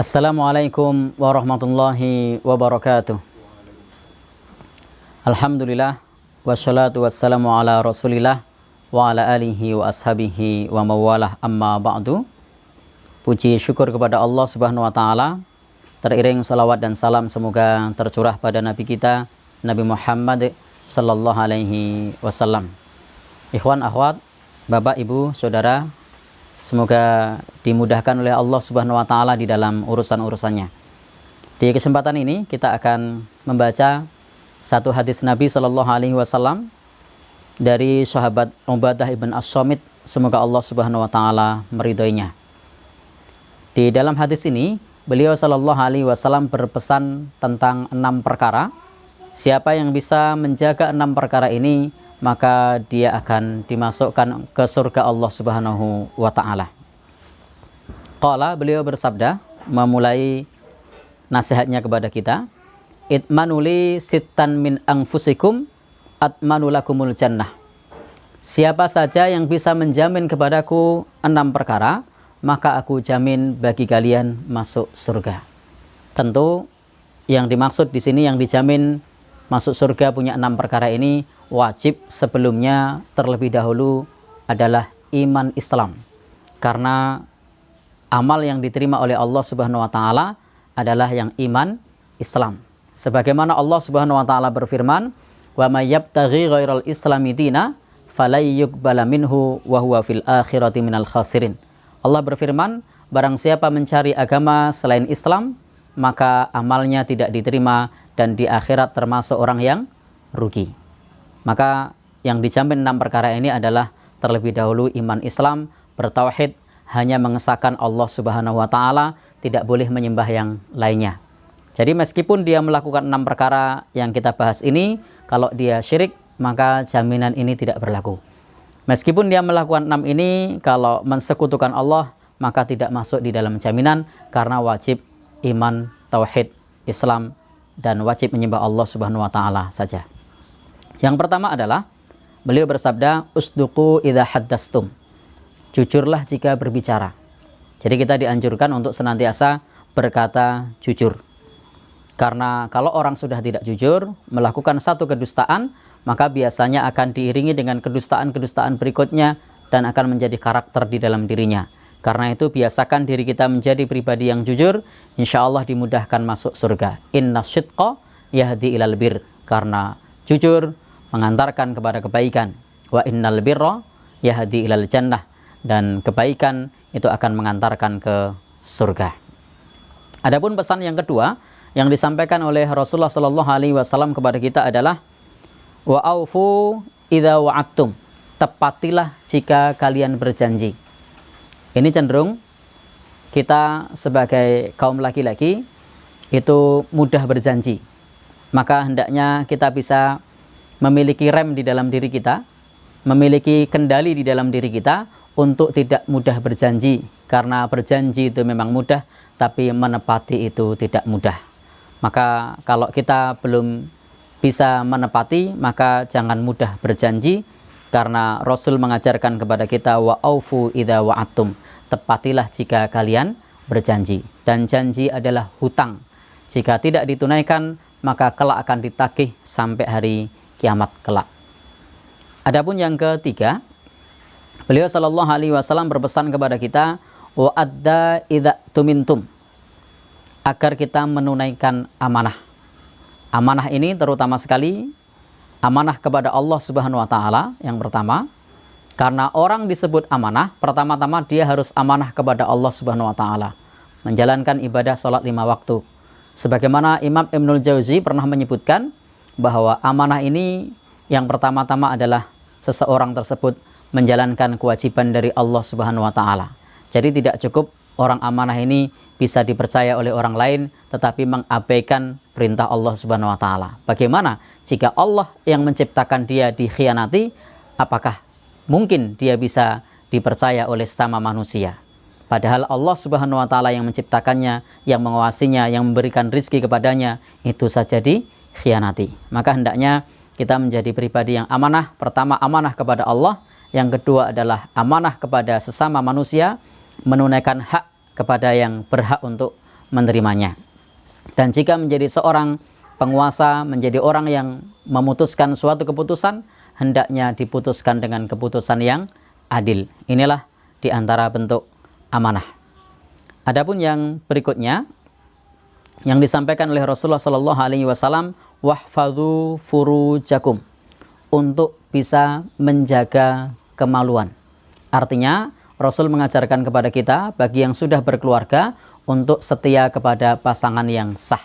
Assalamualaikum warahmatullahi wabarakatuh. Alhamdulillah wassalatu wassalamu ala Rasulillah wa ala alihi wa ashabihi wa mawalah, amma ba'du. Puji syukur kepada Allah Subhanahu wa taala, teriring salawat dan salam semoga tercurah pada nabi kita Nabi Muhammad sallallahu alaihi wasallam. Ikhwan akhwat, Bapak Ibu Saudara, semoga dimudahkan oleh Allah Subhanahu wa taala di dalam urusan-urusannya. Di kesempatan ini kita akan membaca satu hadis Nabi Sallallahu Alaihi Wasallam dari sahabat Ubadah ibn As-Samit, semoga Allah Subhanahu wa taala meridhoinya. Di dalam hadis ini beliau Sallallahu Alaihi Wasallam berpesan tentang 6 perkara. Siapa yang bisa menjaga 6 perkara ini, maka dia akan dimasukkan ke surga Allah Subhanahu wa taala. Qala, beliau bersabda memulai nasihatnya kepada kita, itmanuli sittan min anfusikum atmanulakumul jannah. Siapa saja yang bisa menjamin kepadaku 6 perkara, maka aku jamin bagi kalian masuk surga. Tentu yang dimaksud di sini, yang dijamin masuk surga punya 6 perkara ini wajib sebelumnya terlebih dahulu adalah iman Islam. Karena amal yang diterima oleh Allah Subhanahu wa taala adalah yang iman Islam. Sebagaimana Allah Subhanahu wa taala berfirman, "Wa may yabtaghi ghairal islami dina falay yuqbala minhu wa huwa fil akhirati minal khasirin." Allah berfirman, barang siapa mencari agama selain Islam, maka amalnya tidak diterima dan di akhirat termasuk orang yang rugi. Maka yang dijamin 6 perkara ini adalah terlebih dahulu iman Islam, bertauhid, hanya mengesahkan Allah Subhanahu wa taala, tidak boleh menyembah yang lainnya. Jadi meskipun dia melakukan 6 perkara yang kita bahas ini, kalau dia syirik, maka jaminan ini tidak berlaku. Meskipun dia melakukan 6 ini, kalau mensekutukan Allah, maka tidak masuk di dalam jaminan, karena wajib iman, tauhid, Islam, dan wajib menyembah Allah Subhanahu wa taala saja. Yang pertama adalah beliau bersabda, usduqu idza haddastum. Jujurlah jika berbicara. Jadi kita dianjurkan untuk senantiasa berkata jujur. Karena kalau orang sudah tidak jujur, melakukan satu kedustaan, maka biasanya akan diiringi dengan kedustaan-kedustaan berikutnya dan akan menjadi karakter di dalam dirinya. Karena itu biasakan diri kita menjadi pribadi yang jujur, insya Allah dimudahkan masuk surga. Inna syidqa yahdi ilal bir. Karena jujur mengantarkan kepada kebaikan. Wa innal birra yahdi ilal jannah. Dan kebaikan itu akan mengantarkan ke surga. Adapun pesan yang kedua yang disampaikan oleh Rasulullah Sallallahu Alaihi Wasallam kepada kita adalah wa aufu idza wa'adtum. Tepatilah jika kalian berjanji. Ini cenderung kita sebagai kaum laki-laki itu mudah berjanji. Maka hendaknya kita bisa memiliki rem di dalam diri kita, memiliki kendali di dalam diri kita untuk tidak mudah berjanji. Karena berjanji itu memang mudah, tapi menepati itu tidak mudah. Maka kalau kita belum bisa menepati, maka jangan mudah berjanji. Karena Rasul mengajarkan kepada kita, wa aufu idza wa'adtum. Tepatilah jika kalian berjanji. Dan janji adalah hutang. Jika tidak ditunaikan, maka kelak akan ditagih sampai hari kiamat kelak. Adapun yang ketiga, beliau Sallallahu Alaihi Wasallam berpesan kepada kita, wa adda idza tumintum, agar kita menunaikan amanah. Amanah ini terutama sekali amanah kepada Allah Subhanahu wa taala yang pertama. Karena orang disebut amanah, pertama-tama dia harus amanah kepada Allah Subhanahu wa taala, menjalankan ibadah salat 5 waktu. Sebagaimana Imam Ibnul Jauzi pernah menyebutkan bahwa amanah ini yang pertama-tama adalah seseorang tersebut menjalankan kewajiban dari Allah Subhanahu wa taala. Jadi tidak cukup orang amanah ini bisa dipercaya oleh orang lain tetapi mengabaikan perintah Allah Subhanahu wa taala. Bagaimana jika Allah yang menciptakan dia dikhianati? Apakah mungkin dia bisa dipercaya oleh sesama manusia? Padahal Allah Subhanahu wa taala yang menciptakannya, yang mengawasinya, yang memberikan rizki kepadanya, itu saja dikhianati. Maka hendaknya kita menjadi pribadi yang amanah. Pertama, amanah kepada Allah. Yang kedua adalah amanah kepada sesama manusia, menunaikan hak kepada yang berhak untuk menerimanya. Dan jika menjadi seorang penguasa, menjadi orang yang memutuskan suatu keputusan, hendaknya diputuskan dengan keputusan yang adil. Inilah di antara bentuk amanah. Adapun yang berikutnya yang disampaikan oleh Rasulullah Shallallahu Alaihi Wasallam, wahfadzu furujakum, untuk bisa menjaga kemaluan. Artinya Rasul mengajarkan kepada kita bagi yang sudah berkeluarga untuk setia kepada pasangan yang sah.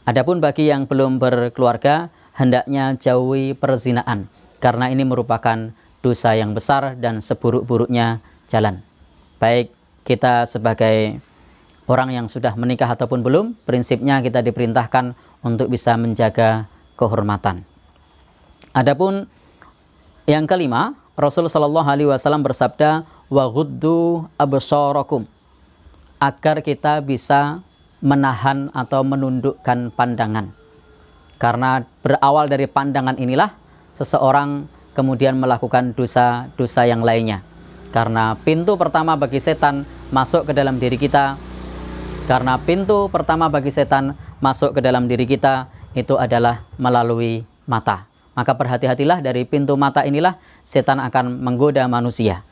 Adapun bagi yang belum berkeluarga, hendaknya jauhi perzinaan, karena ini merupakan dosa yang besar dan seburuk-buruknya jalan. Baik kita sebagai orang yang sudah menikah ataupun belum, prinsipnya kita diperintahkan untuk bisa menjaga kehormatan. Adapun yang kelima, Rasul Shallallahu Alaihi Wasallam bersabda, wa ghuddu absarakum, agar kita bisa menahan atau menundukkan pandangan. Karena berawal dari pandangan inilah seseorang kemudian melakukan dosa-dosa yang lainnya. Karena pintu pertama bagi setan masuk ke dalam diri kita, itu adalah melalui mata. Maka berhati-hatilah, dari pintu mata inilah setan akan menggoda manusia.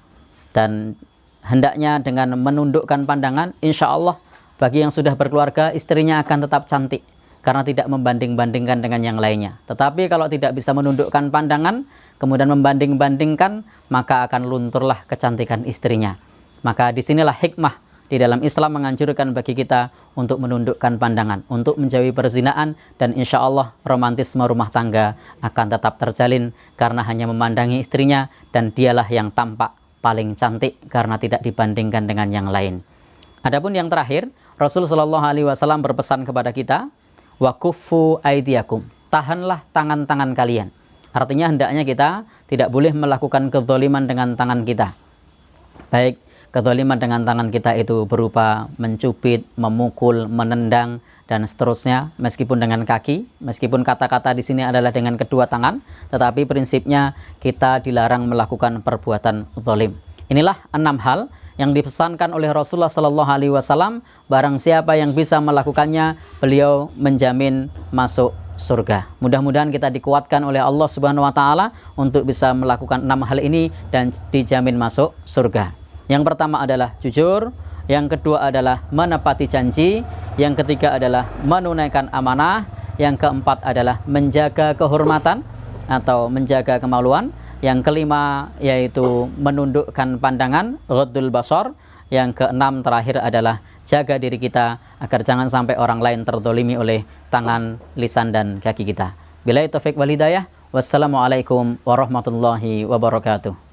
Dan hendaknya dengan menundukkan pandangan, insya Allah bagi yang sudah berkeluarga, istrinya akan tetap cantik karena tidak membanding-bandingkan dengan yang lainnya. Tetapi kalau tidak bisa menundukkan pandangan, kemudian membanding-bandingkan, maka akan lunturlah kecantikan istrinya. Maka disinilah hikmah di dalam Islam menganjurkan bagi kita untuk menundukkan pandangan, untuk menjauhi perzinaan, dan insya Allah romantisme rumah tangga akan tetap terjalin karena hanya memandangi istrinya, dan dialah yang tampak paling cantik karena tidak dibandingkan dengan yang lain. Adapun yang terakhir, Rasul Shallallahu Alaihi Wasallam berpesan kepada kita, wa kuffu aidiakum, tahanlah tangan-tangan kalian. Artinya hendaknya kita tidak boleh melakukan kezaliman dengan tangan kita. Baik kezaliman dengan tangan kita itu berupa mencubit, memukul, menendang, dan seterusnya, meskipun dengan kaki, meskipun kata-kata di sini adalah dengan kedua tangan, tetapi prinsipnya kita dilarang melakukan perbuatan zalim. Inilah 6 hal yang dipesankan oleh Rasulullah Sallallahu Alaihi Wasallam. Barang siapa yang bisa melakukannya, beliau menjamin masuk surga. Mudah-mudahan kita dikuatkan oleh Allah Subhanahu Wa Taala untuk bisa melakukan 6 hal ini dan dijamin masuk surga. Yang pertama adalah jujur, yang kedua adalah menepati janji, yang ketiga adalah menunaikan amanah, yang keempat adalah menjaga kehormatan atau menjaga kemaluan, yang kelima yaitu menundukkan pandangan, ghaddul basar, yang keenam terakhir adalah jaga diri kita agar jangan sampai orang lain terzalimi oleh tangan, lisan, dan kaki kita. Billahi taufik wal hidayah. Wassalamualaikum warahmatullahi wabarakatuh.